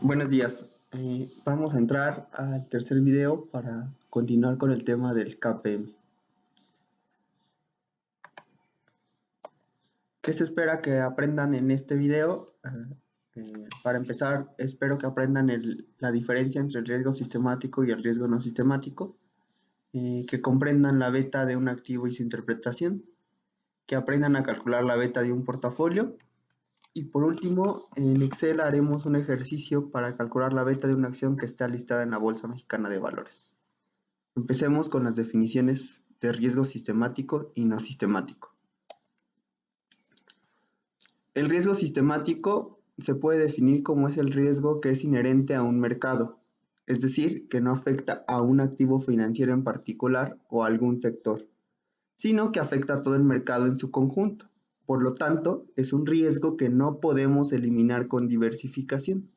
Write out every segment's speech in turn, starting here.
Buenos días. Vamos a entrar al tercer video para continuar con el tema del KPM. ¿Qué se espera que aprendan en este video? Para empezar, espero que aprendan la diferencia entre el riesgo sistemático y el riesgo no sistemático, que comprendan la beta de un activo y su interpretación, que aprendan a calcular la beta de un portafolio. Y por último, en Excel haremos un ejercicio para calcular la beta de una acción que está listada en la Bolsa Mexicana de Valores. Empecemos con las definiciones de riesgo sistemático y no sistemático. El riesgo sistemático se puede definir como es el riesgo que es inherente a un mercado, es decir, que no afecta a un activo financiero en particular o a algún sector, sino que afecta a todo el mercado en su conjunto. Por lo tanto, es un riesgo que no podemos eliminar con diversificación.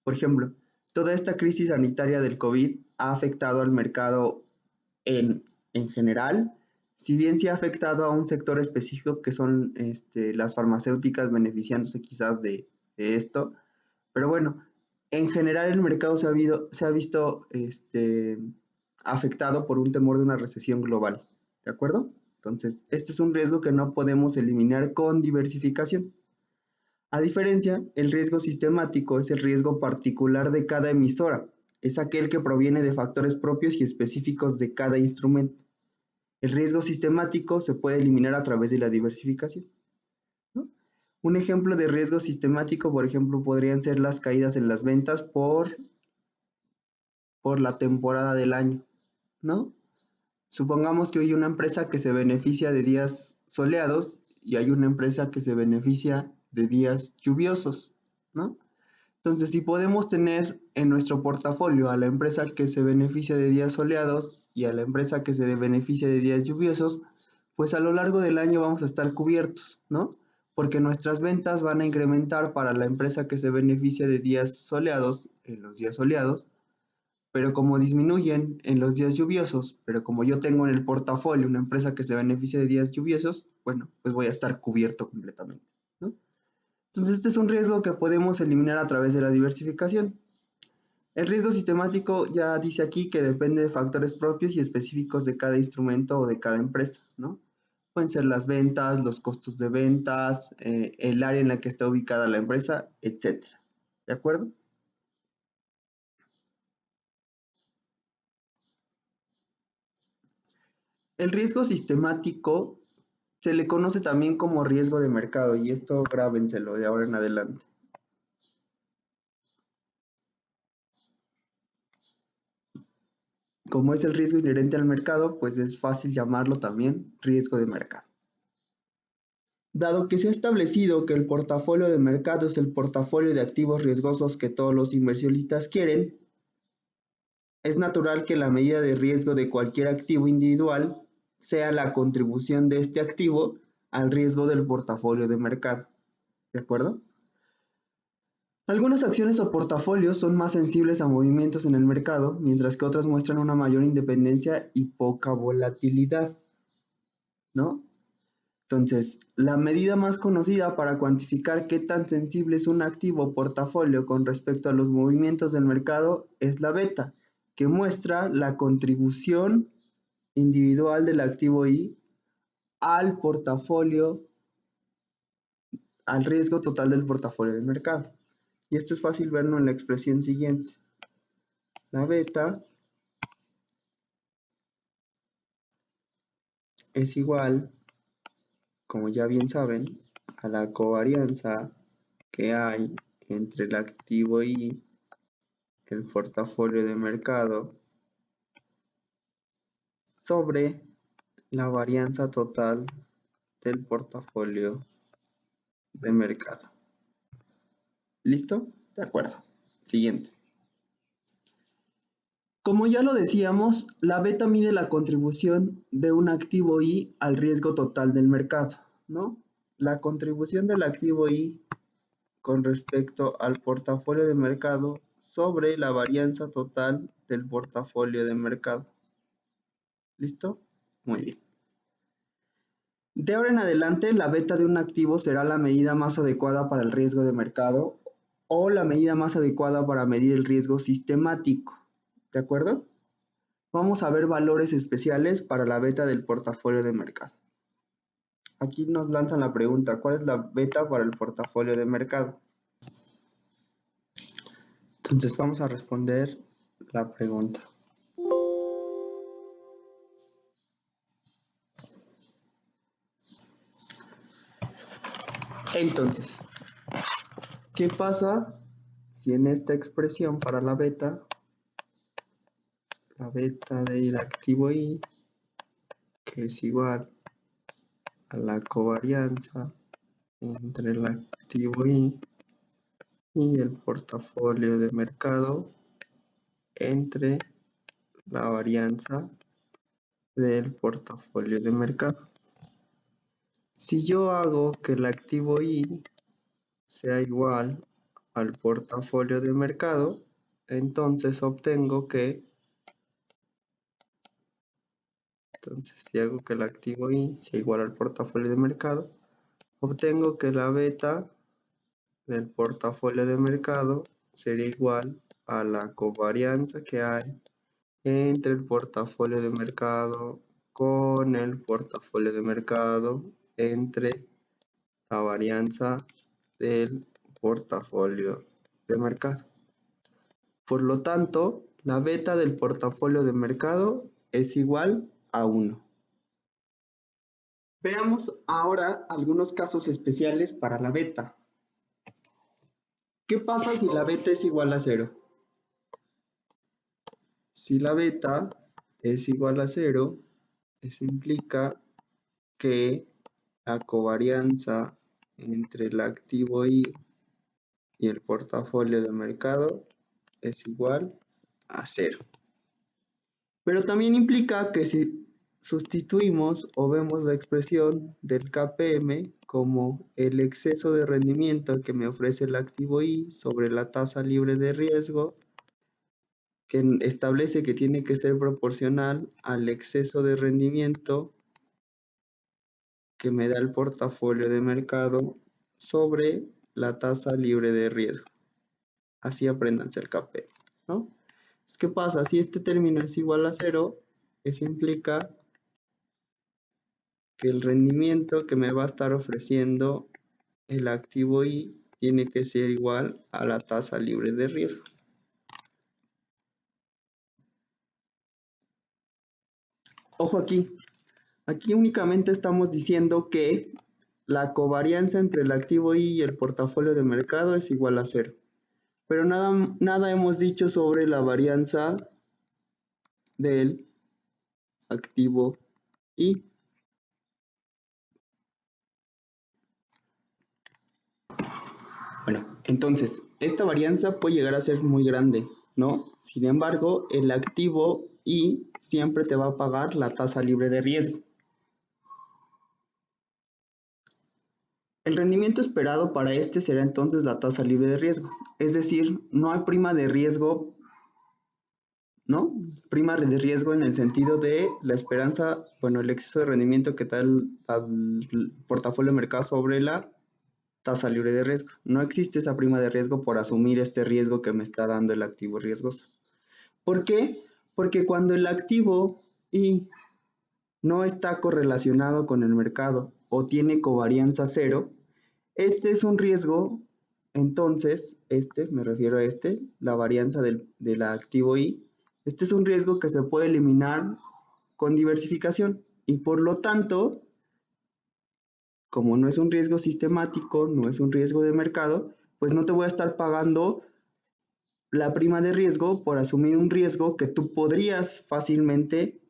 Por ejemplo, toda esta crisis sanitaria del COVID ha afectado al mercado en general, si bien sí ha afectado a un sector específico que son las farmacéuticas beneficiándose quizás de esto, pero bueno, en general el mercado se ha visto afectado por un temor de una recesión global, ¿de acuerdo? Entonces, este es un riesgo que no podemos eliminar con diversificación. A diferencia, el riesgo sistemático es el riesgo particular de cada emisora, es aquel que proviene de factores propios y específicos de cada instrumento. El riesgo sistemático se puede eliminar a través de la diversificación, ¿no? Un ejemplo de riesgo sistemático, por ejemplo, podrían ser las caídas en las ventas por la temporada del año, ¿no? Supongamos que hay una empresa que se beneficia de días soleados y hay una empresa que se beneficia de días lluviosos, ¿no? Entonces, si podemos tener en nuestro portafolio a la empresa que se beneficia de días soleados y a la empresa que se beneficia de días lluviosos, pues a lo largo del año vamos a estar cubiertos, ¿no? Porque nuestras ventas van a incrementar para la empresa que se beneficia de días soleados en los días soleados, pero como disminuyen en los días lluviosos, pero como yo tengo en el portafolio una empresa que se beneficia de días lluviosos, bueno, pues voy a estar cubierto completamente, ¿no? Entonces, este es un riesgo que podemos eliminar a través de la diversificación. El riesgo sistemático ya dice aquí que depende de factores propios y específicos de cada instrumento o de cada empresa, ¿no? Pueden ser las ventas, los costos de ventas, el área en la que está ubicada la empresa, etcétera. ¿De acuerdo? El riesgo sistemático se le conoce también como riesgo de mercado y esto grábenselo de ahora en adelante. Como es el riesgo inherente al mercado, pues es fácil llamarlo también riesgo de mercado. Dado que se ha establecido que el portafolio de mercado es el portafolio de activos riesgosos que todos los inversionistas quieren, es natural que la medida de riesgo de cualquier activo individual sea la contribución de este activo al riesgo del portafolio de mercado. ¿De acuerdo? Algunas acciones o portafolios son más sensibles a movimientos en el mercado, mientras que otras muestran una mayor independencia y poca volatilidad, ¿no? Entonces, la medida más conocida para cuantificar qué tan sensible es un activo o portafolio con respecto a los movimientos del mercado es la beta, que muestra la contribución individual del activo I al portafolio, al riesgo total del portafolio de mercado. Y esto es fácil verlo en la expresión siguiente. La beta es igual, como ya bien saben, a la covarianza que hay entre el activo I, el portafolio de mercado, sobre la varianza total del portafolio de mercado. ¿Listo? De acuerdo. Siguiente. Como ya lo decíamos, la beta mide la contribución de un activo I al riesgo total del mercado, ¿no? La contribución del activo I con respecto al portafolio de mercado sobre la varianza total del portafolio de mercado. ¿Listo? Muy bien. De ahora en adelante, la beta de un activo será la medida más adecuada para el riesgo de mercado o la medida más adecuada para medir el riesgo sistemático. ¿De acuerdo? Vamos a ver valores especiales para la beta del portafolio de mercado. Aquí nos lanzan la pregunta, ¿cuál es la beta para el portafolio de mercado? Entonces vamos a responder la pregunta. Entonces, ¿qué pasa si en esta expresión para la beta del activo I, que es igual a la covarianza entre el activo I y el portafolio de mercado entre la varianza del portafolio de mercado? Si yo hago que el activo I sea igual al portafolio de mercado, entonces obtengo que, si hago que el activo I sea igual al portafolio de mercado, obtengo que la beta del portafolio de mercado sería igual a la covarianza que hay entre el portafolio de mercado con el portafolio de mercado entre la varianza del portafolio de mercado. Por lo tanto, la beta del portafolio de mercado es igual a 1. Veamos ahora algunos casos especiales para la beta. ¿Qué pasa si la beta es igual a 0? Si la beta es igual a 0, eso implica que la covarianza entre el activo I y el portafolio de mercado es igual a 0. Pero también implica que si sustituimos o vemos la expresión del KPM como el exceso de rendimiento que me ofrece el activo I sobre la tasa libre de riesgo, que establece que tiene que ser proporcional al exceso de rendimiento que me da el portafolio de mercado sobre la tasa libre de riesgo. Así apréndanse el KPM, ¿no? ¿Qué pasa? Si este término es igual a 0, eso implica que el rendimiento que me va a estar ofreciendo el activo I tiene que ser igual a la tasa libre de riesgo. Ojo aquí, aquí únicamente estamos diciendo que la covarianza entre el activo I y el portafolio de mercado es igual a 0. Pero nada hemos dicho sobre la varianza del activo I. Bueno, entonces, esta varianza puede llegar a ser muy grande, ¿no? Sin embargo, el activo I siempre te va a pagar la tasa libre de riesgo. El rendimiento esperado para este será entonces la tasa libre de riesgo. Es decir, no hay prima de riesgo, ¿no? Prima de riesgo en el sentido de la esperanza, bueno, el exceso de rendimiento que da al portafolio de mercado sobre la tasa libre de riesgo. No existe esa prima de riesgo por asumir este riesgo que me está dando el activo riesgoso. ¿Por qué? Porque cuando el activo I no está correlacionado con el mercado o tiene covarianza 0, este es un riesgo, entonces, me refiero a la varianza del activo I, este es un riesgo que se puede eliminar con diversificación y por lo tanto, como no es un riesgo sistemático, no es un riesgo de mercado, pues no te voy a estar pagando la prima de riesgo por asumir un riesgo que tú podrías fácilmente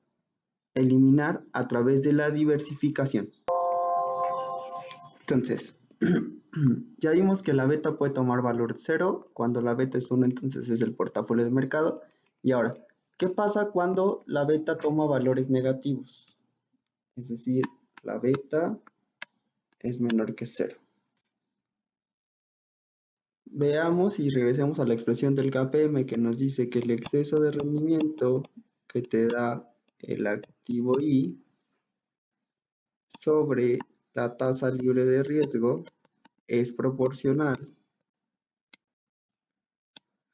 eliminar a través de la diversificación. Entonces, ya vimos que la beta puede tomar valor 0, cuando la beta es 1 entonces es el portafolio de mercado. Y ahora, ¿qué pasa cuando la beta toma valores negativos? Es decir, la beta es menor que 0. Veamos y regresemos a la expresión del KPM que nos dice que el exceso de rendimiento que te da el activo I sobre la tasa libre de riesgo es proporcional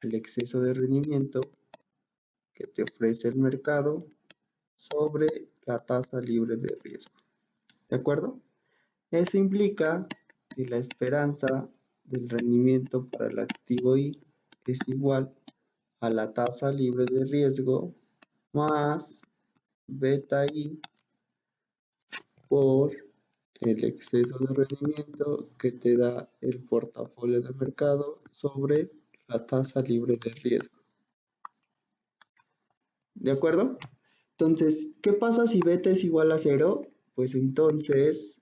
al exceso de rendimiento que te ofrece el mercado sobre la tasa libre de riesgo. ¿De acuerdo? Eso implica que la esperanza del rendimiento para el activo I es igual a la tasa libre de riesgo más beta I por el exceso de rendimiento que te da el portafolio de mercado sobre la tasa libre de riesgo. ¿De acuerdo? Entonces, ¿qué pasa si beta es igual a 0? Pues entonces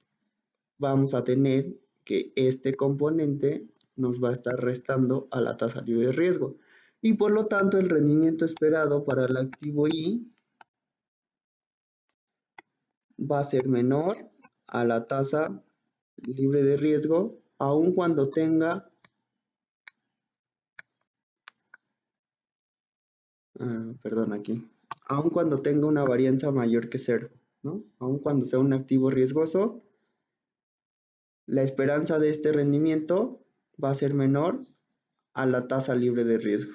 vamos a tener que este componente nos va a estar restando a la tasa libre de riesgo. Y por lo tanto, el rendimiento esperado para el activo I va a ser menor a la tasa libre de riesgo, aun cuando tenga, aun cuando tenga una varianza mayor que 0, ¿no? Aun cuando sea un activo riesgoso, la esperanza de este rendimiento va a ser menor a la tasa libre de riesgo.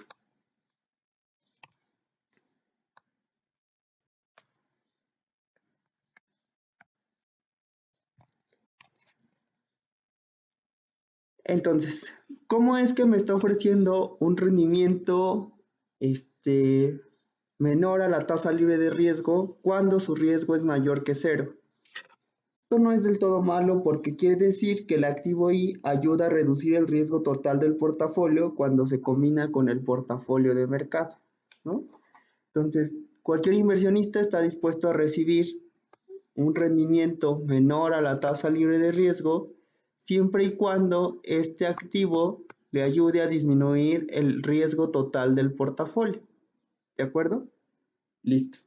Entonces, ¿cómo es que me está ofreciendo un rendimiento menor a la tasa libre de riesgo cuando su riesgo es mayor que 0? Esto no es del todo malo porque quiere decir que el activo I ayuda a reducir el riesgo total del portafolio cuando se combina con el portafolio de mercado, ¿no? Entonces, cualquier inversionista está dispuesto a recibir un rendimiento menor a la tasa libre de riesgo siempre y cuando este activo le ayude a disminuir el riesgo total del portafolio. ¿De acuerdo? Listo.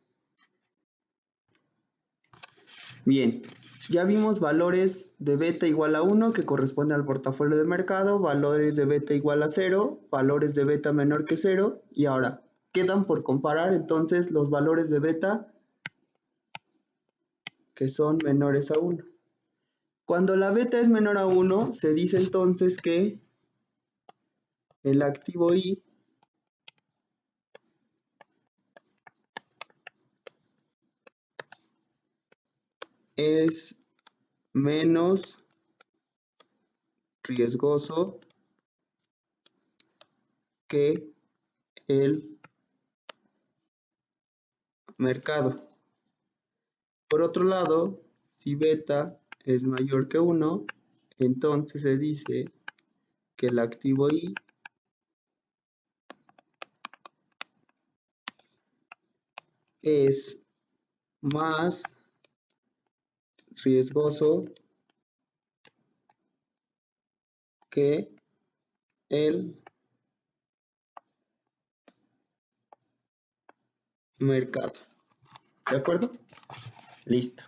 Bien, ya vimos valores de beta igual a 1 que corresponde al portafolio de mercado, valores de beta igual a 0, valores de beta menor que 0 y ahora quedan por comparar entonces los valores de beta que son menores a 1. Cuando la beta es menor a 1, se dice entonces que el activo I es menos riesgoso que el mercado. Por otro lado, si beta es mayor que 1, entonces se dice que el activo I es más riesgoso que el mercado. ¿De acuerdo? Listo.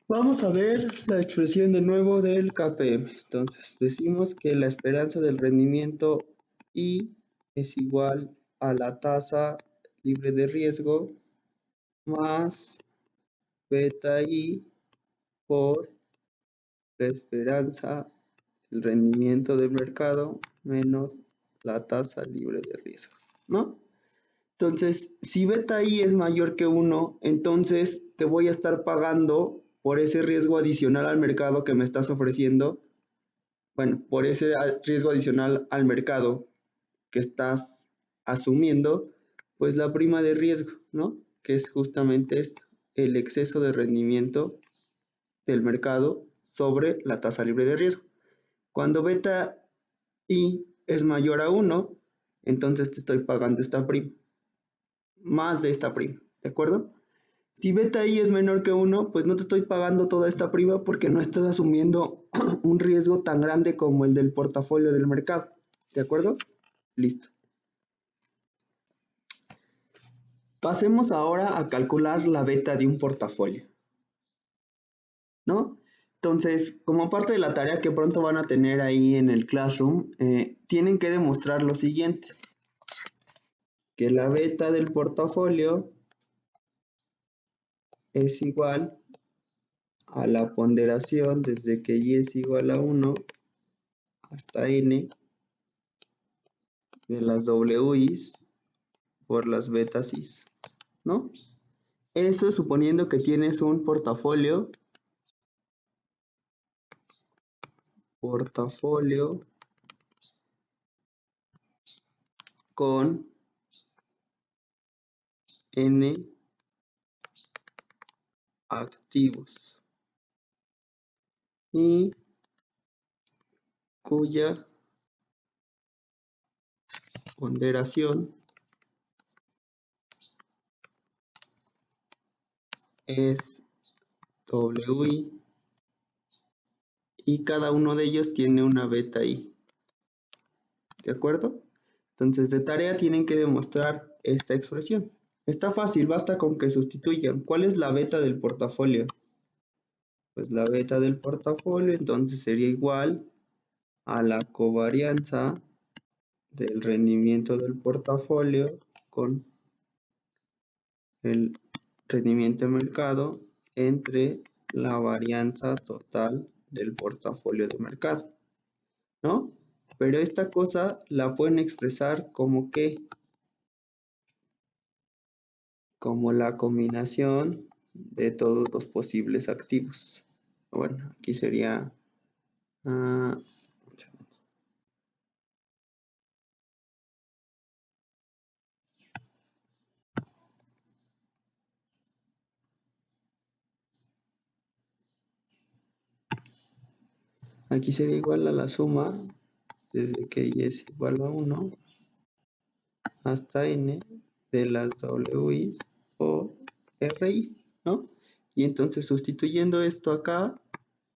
Vamos a ver la expresión de nuevo del KPM. Entonces, decimos que la esperanza del rendimiento I es igual a la tasa libre de riesgo más beta I por la esperanza del rendimiento del mercado menos la tasa libre de riesgo, ¿no? Entonces, si beta I es mayor que 1, entonces te voy a estar pagando por ese riesgo adicional al mercado que me estás ofreciendo. Bueno, por ese riesgo adicional al mercado que estás asumiendo, pues la prima de riesgo, ¿no? Que es justamente esto, el exceso de rendimiento del mercado sobre la tasa libre de riesgo. Cuando beta I es mayor a 1, entonces te estoy pagando esta prima, más de esta prima, ¿de acuerdo? Si beta I es menor que 1, pues no te estoy pagando toda esta prima porque no estás asumiendo un riesgo tan grande como el del portafolio del mercado, ¿de acuerdo? Listo. Pasemos ahora a calcular la beta de un portafolio, ¿no? Entonces, como parte de la tarea que pronto van a tener ahí en el Classroom, tienen que demostrar lo siguiente, que la beta del portafolio es igual a la ponderación desde que y es igual a 1 hasta n de las WIs por las betas Is, ¿no? Eso es suponiendo que tienes un portafolio con N activos y cuya ponderación es WI y cada uno de ellos tiene una beta I. ¿De acuerdo? Entonces, de tarea tienen que demostrar esta expresión. Está fácil, basta con que sustituyan. ¿Cuál es la beta del portafolio? Pues la beta del portafolio entonces sería igual a la covarianza del rendimiento del portafolio con el rendimiento de mercado entre la varianza total del portafolio de mercado, ¿no? Pero esta cosa la pueden expresar como que, como la combinación de todos los posibles activos. Bueno, aquí sería aquí sería igual a la suma desde que y es igual a 1 hasta n de las WI o RI, ¿no? Y entonces sustituyendo esto acá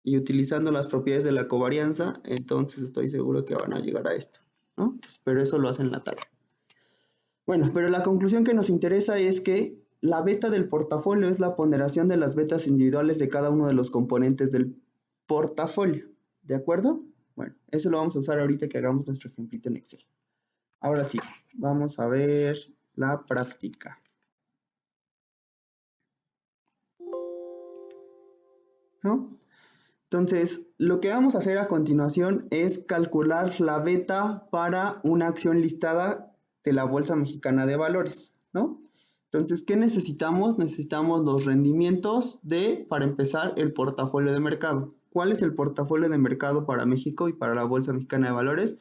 y utilizando las propiedades de la covarianza, entonces estoy seguro que van a llegar a esto, ¿no? Entonces, pero eso lo hacen en la tarea. Bueno, pero la conclusión que nos interesa es que la beta del portafolio es la ponderación de las betas individuales de cada uno de los componentes del portafolio, ¿de acuerdo? Bueno, eso lo vamos a usar ahorita que hagamos nuestro ejemplito en Excel. Ahora sí, vamos a ver la práctica. ¿No? Entonces, lo que vamos a hacer a continuación es calcular la beta para una acción listada de la Bolsa Mexicana de Valores, ¿no? Entonces, ¿qué necesitamos? Necesitamos los rendimientos de, para empezar, el portafolio de mercado. ¿Cuál es el portafolio de mercado para México y para la Bolsa Mexicana de Valores?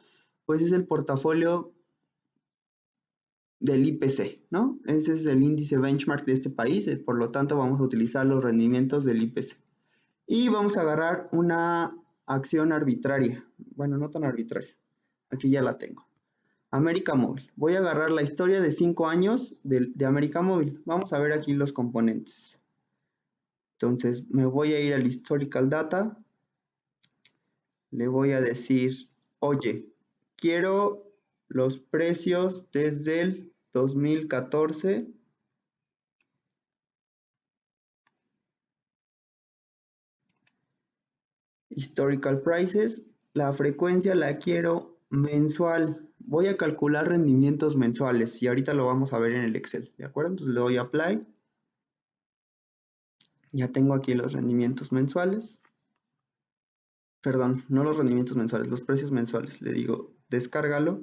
Pues es el portafolio del IPC, ¿no? Ese es el índice benchmark de este país, por lo tanto vamos a utilizar los rendimientos del IPC. Y vamos a agarrar una acción arbitraria, bueno, no tan arbitraria, aquí ya la tengo. América Móvil, voy a agarrar la historia de 5 años de América Móvil, vamos a ver aquí los componentes. Entonces me voy a ir al Historical Data, le voy a decir, oye, quiero los precios desde el 2014 Historical Prices, la frecuencia la quiero mensual. Voy a calcular rendimientos mensuales y ahorita lo vamos a ver en el Excel, ¿de acuerdo? Entonces le doy a Apply. Ya tengo aquí los rendimientos mensuales. Perdón, no los rendimientos mensuales, los precios mensuales. Le digo, descárgalo.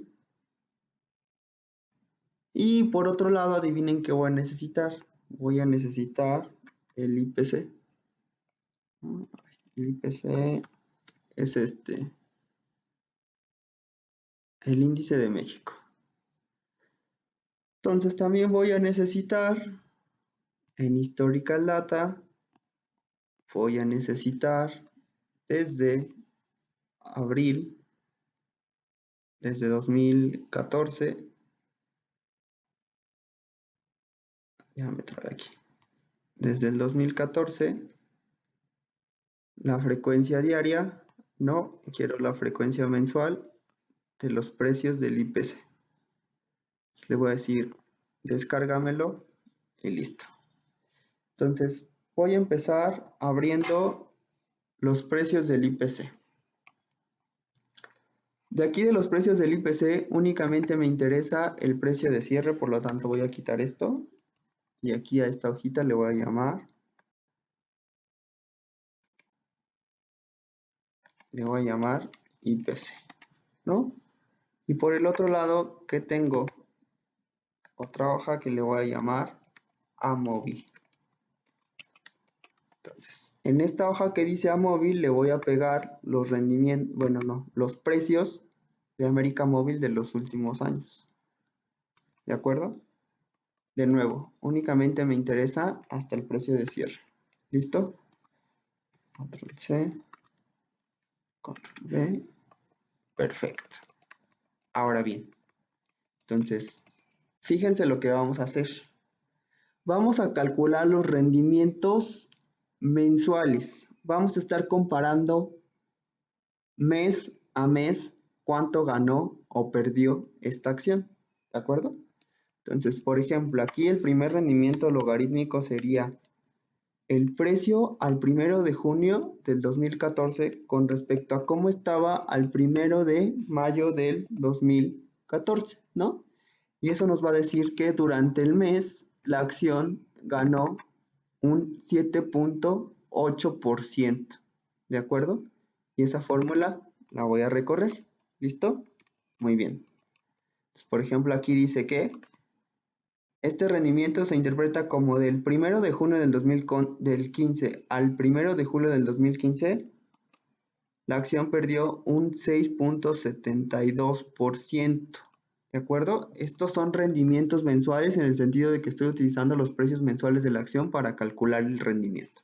Y por otro lado, adivinen qué voy a necesitar. Voy a necesitar el IPC. El IPC es el índice de México. Entonces también voy a necesitar en Historical Data, voy a necesitar desde abril, desde 2014, déjame traer aquí, desde el 2014, la frecuencia diaria, no, quiero la frecuencia mensual de los precios del IPC. Entonces le voy a decir, descárgamelo y listo. Entonces voy a empezar abriendo los precios del IPC. De aquí de los precios del IPC únicamente me interesa el precio de cierre, por lo tanto voy a quitar esto y aquí a esta hojita le voy a llamar IPC, ¿no? Y por el otro lado, ¿qué tengo? Otra hoja que le voy a llamar Amóvil. Entonces, en esta hoja que dice Amóvil le voy a pegar los rendimientos, bueno, no, los precios de América Móvil de los últimos años. ¿De acuerdo? De nuevo, únicamente me interesa hasta el precio de cierre. ¿Listo? Control C, Control V. Perfecto. Ahora bien, entonces, fíjense lo que vamos a hacer. Vamos a calcular los rendimientos mensuales. Vamos a estar comparando mes a mes cuánto ganó o perdió esta acción. ¿De acuerdo? Entonces, por ejemplo, aquí el primer rendimiento logarítmico sería el precio al 1 de junio del 2014 con respecto a cómo estaba al 1 de mayo del 2014, ¿no? Y eso nos va a decir que durante el mes la acción ganó un 7.8%, ¿de acuerdo? Y esa fórmula la voy a recorrer, ¿listo? Muy bien. Entonces, por ejemplo, aquí dice que este rendimiento se interpreta como del 1 de junio del 2015 al 1 de julio del 2015, la acción perdió un 6.72%. ¿De acuerdo? Estos son rendimientos mensuales en el sentido de que estoy utilizando los precios mensuales de la acción para calcular el rendimiento.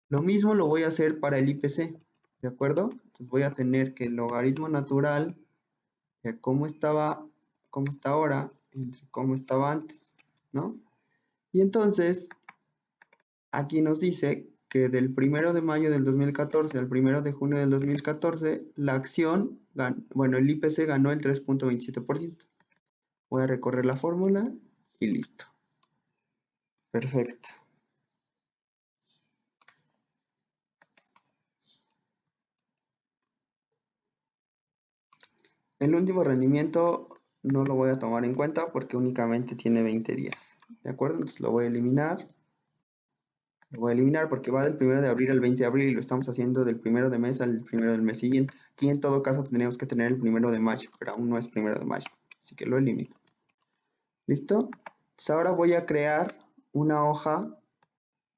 Lo mismo lo voy a hacer para el IPC. ¿De acuerdo? Entonces voy a tener que el logaritmo natural de cómo está ahora entre cómo estaba antes, ¿no? Y entonces, aquí nos dice que del 1 de mayo del 2014 al 1 de junio del 2014, la acción, el IPC ganó el 3.27%. Voy a recorrer la fórmula y listo. Perfecto. El último rendimiento no lo voy a tomar en cuenta porque únicamente tiene 20 días. ¿De acuerdo? Entonces lo voy a eliminar. Lo voy a eliminar porque va del 1 de abril al 20 de abril y lo estamos haciendo del 1 de mes al 1 del mes siguiente. Aquí en todo caso tendríamos que tener el 1 de mayo, pero aún no es 1 de mayo. Así que lo elimino. ¿Listo? Entonces ahora voy a crear una hoja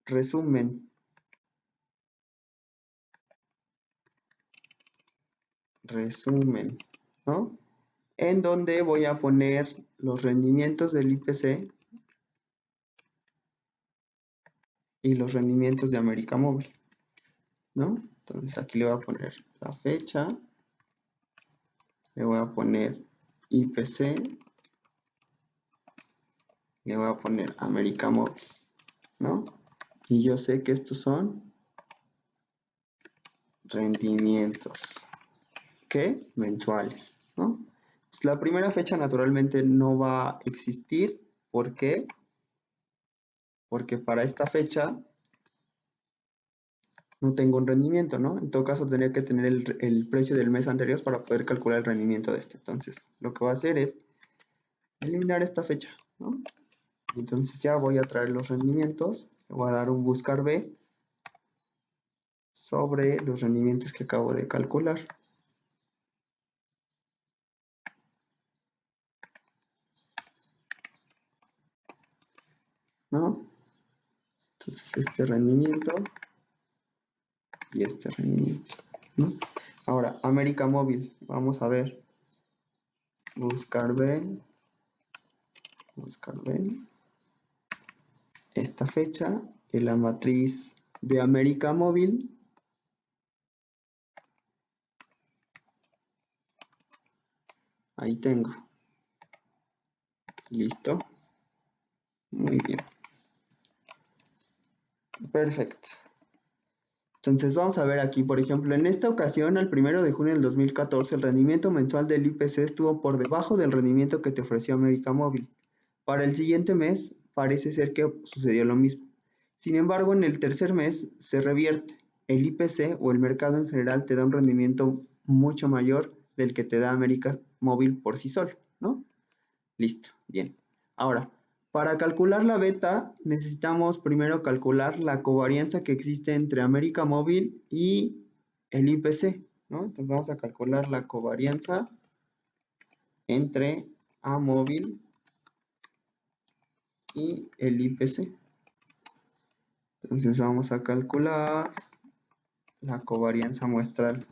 resumen. Resumen, ¿no? En donde voy a poner los rendimientos del IPC y los rendimientos de América Móvil, ¿no? Entonces aquí le voy a poner la fecha, le voy a poner IPC, le voy a poner América Móvil, ¿no? Y yo sé que estos son rendimientos, ¿qué? Mensuales, ¿no? Entonces, la primera fecha naturalmente no va a existir, ¿por qué? Porque para esta fecha no tengo un rendimiento, ¿no? En todo caso tendría que tener el precio del mes anterior para poder calcular el rendimiento de este. Entonces, lo que voy a hacer es eliminar esta fecha, ¿no? Entonces ya voy a traer los rendimientos, le voy a dar un buscar B sobre los rendimientos que acabo de calcular. ¿No? Entonces este rendimiento y este rendimiento, ¿no? Ahora, América Móvil, vamos a ver, buscar B, esta fecha en la matriz de América Móvil. Ahí tengo. Listo. Muy bien. Perfecto. Entonces vamos a ver aquí, por ejemplo, en esta ocasión, al 1 de junio del 2014, el rendimiento mensual del IPC estuvo por debajo del rendimiento que te ofreció América Móvil. Para el siguiente mes, parece ser que sucedió lo mismo. Sin embargo, en el tercer mes se revierte. El IPC o el mercado en general te da un rendimiento mucho mayor del que te da América Móvil por sí solo, ¿no? Listo, bien. Ahora, para calcular la beta, necesitamos primero calcular la covarianza que existe entre América Móvil y el IPC, ¿no? Entonces vamos a calcular la covarianza entre Amóvil y el IPC. Entonces vamos a calcular la covarianza muestral.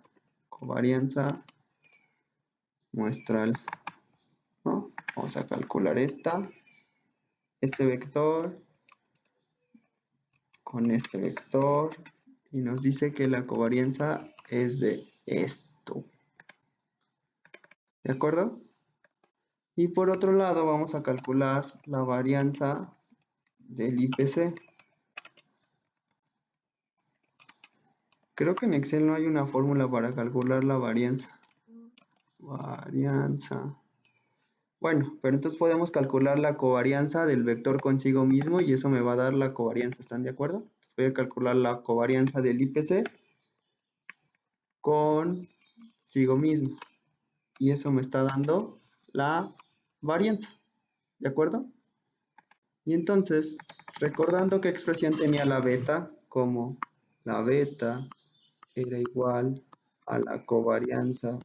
Covarianza muestral, ¿no? Vamos a calcular este vector con este vector y nos dice que la covarianza es de esto. ¿De acuerdo? Y por otro lado vamos a calcular la varianza del IPC. Creo que en Excel no hay una fórmula para calcular la varianza. Bueno, pero entonces podemos calcular la covarianza del vector consigo mismo y eso me va a dar la covarianza. ¿Están de acuerdo? Entonces voy a calcular la covarianza del IPC consigo mismo. Y eso me está dando la varianza. ¿De acuerdo? Y entonces, recordando qué expresión tenía la beta, como la beta era igual a la covarianza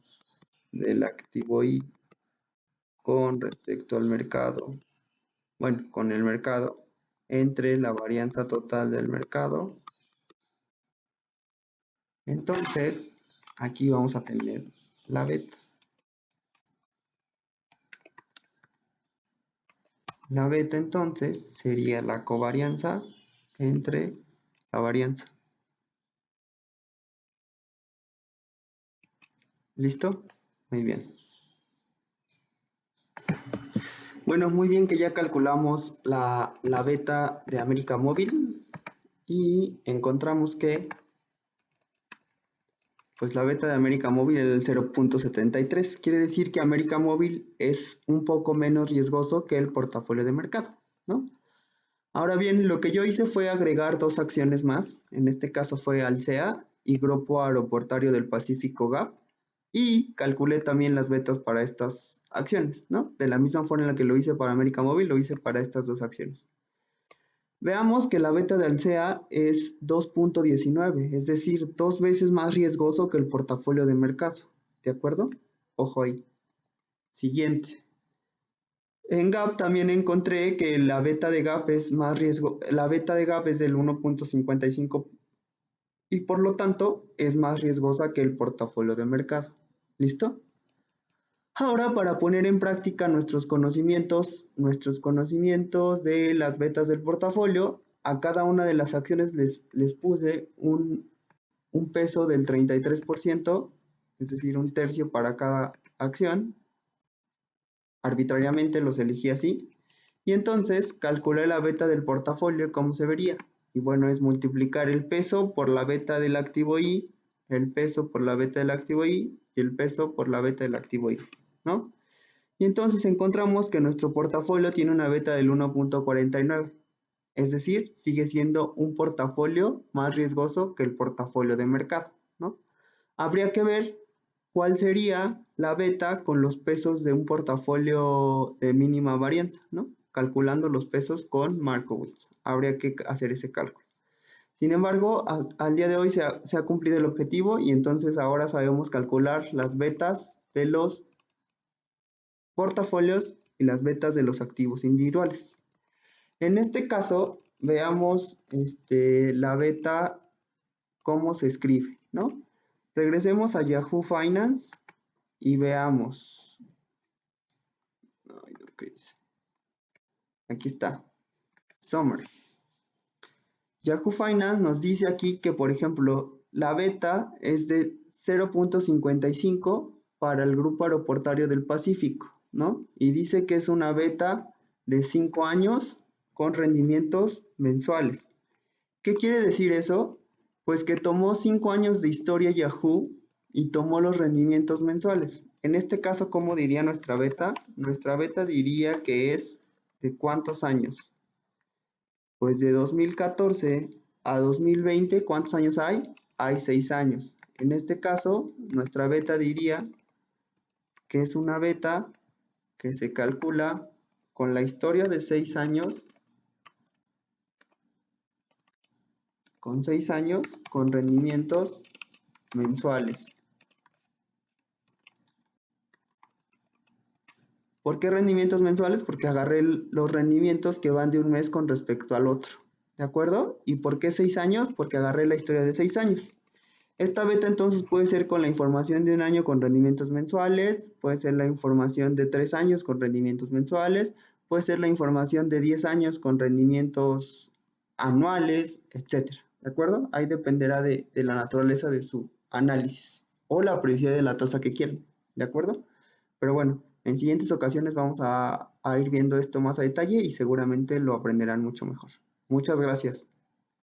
del activo Y con respecto al mercado, bueno, con el mercado, entre la varianza total del mercado. Entonces, aquí vamos a tener la beta. La beta entonces sería la covarianza entre la varianza. ¿Listo? Muy bien. Bueno, muy bien que ya calculamos la beta de América Móvil y encontramos que pues la beta de América Móvil es del 0.73. Quiere decir que América Móvil es un poco menos riesgoso que el portafolio de mercado, ¿no? Ahora bien, lo que yo hice fue agregar dos acciones más. En este caso fue Alsea y Grupo Aeroportuario del Pacífico GAP. Y calculé también las betas para estas acciones, ¿no? De la misma forma en la que lo hice para América Móvil, lo hice para estas dos acciones. Veamos que la beta de Alsea es 2.19, es decir, 2 veces más riesgoso que el portafolio de mercado. ¿De acuerdo? Ojo ahí. Siguiente. En GAP también encontré que la beta de GAP es más riesgo, la beta de GAP es del 1.55 y por lo tanto es más riesgosa que el portafolio de mercado. ¿Listo? Ahora, para poner en práctica nuestros conocimientos de las betas del portafolio, a cada una de las acciones les puse un peso del 33%, es decir, un tercio para cada acción. Arbitrariamente los elegí así. Y entonces calculé la beta del portafolio, ¿cómo se vería? Y bueno, es multiplicar el peso por la beta del activo Y, el peso por la beta del activo Y y el peso por la beta del activo Y, ¿no? Y entonces encontramos que nuestro portafolio tiene una beta del 1.49, es decir, sigue siendo un portafolio más riesgoso que el portafolio de mercado, ¿no? Habría que ver cuál sería la beta con los pesos de un portafolio de mínima varianza, ¿no? Calculando los pesos con Markowitz. Habría que hacer ese cálculo. Sin embargo, al día de hoy se ha cumplido el objetivo y entonces ahora sabemos calcular las betas de los portafolios y las betas de los activos individuales. En este caso, veamos la beta, cómo se escribe, ¿no? Regresemos a Yahoo Finance y veamos. Aquí está. Summary. Yahoo Finance nos dice aquí que, por ejemplo, la beta es de 0.55 para el Grupo Aeroportuario del Pacífico, ¿no? Y dice que es una beta de 5 años con rendimientos mensuales. ¿Qué quiere decir eso? Pues que tomó 5 años de historia Yahoo y tomó los rendimientos mensuales. En este caso, ¿cómo diría nuestra beta? Nuestra beta diría que es ¿de cuántos años? Pues de 2014 a 2020, ¿cuántos años hay? Hay 6 años. En este caso, nuestra beta diría que es una beta que se calcula con la historia de 6 años, con rendimientos mensuales. ¿Por qué rendimientos mensuales? Porque agarré los rendimientos que van de un mes con respecto al otro, ¿de acuerdo? ¿Y por qué 6 años? Porque agarré la historia de 6 años. Esta beta entonces puede ser con la información de un año con rendimientos mensuales, puede ser la información de 3 años con rendimientos mensuales, puede ser la información de 10 años con rendimientos anuales, etcétera. ¿De acuerdo? Ahí dependerá de la naturaleza de su análisis o la periodicidad de la tasa que quieran. ¿De acuerdo? Pero bueno, en siguientes ocasiones vamos a ir viendo esto más a detalle y seguramente lo aprenderán mucho mejor. Muchas gracias.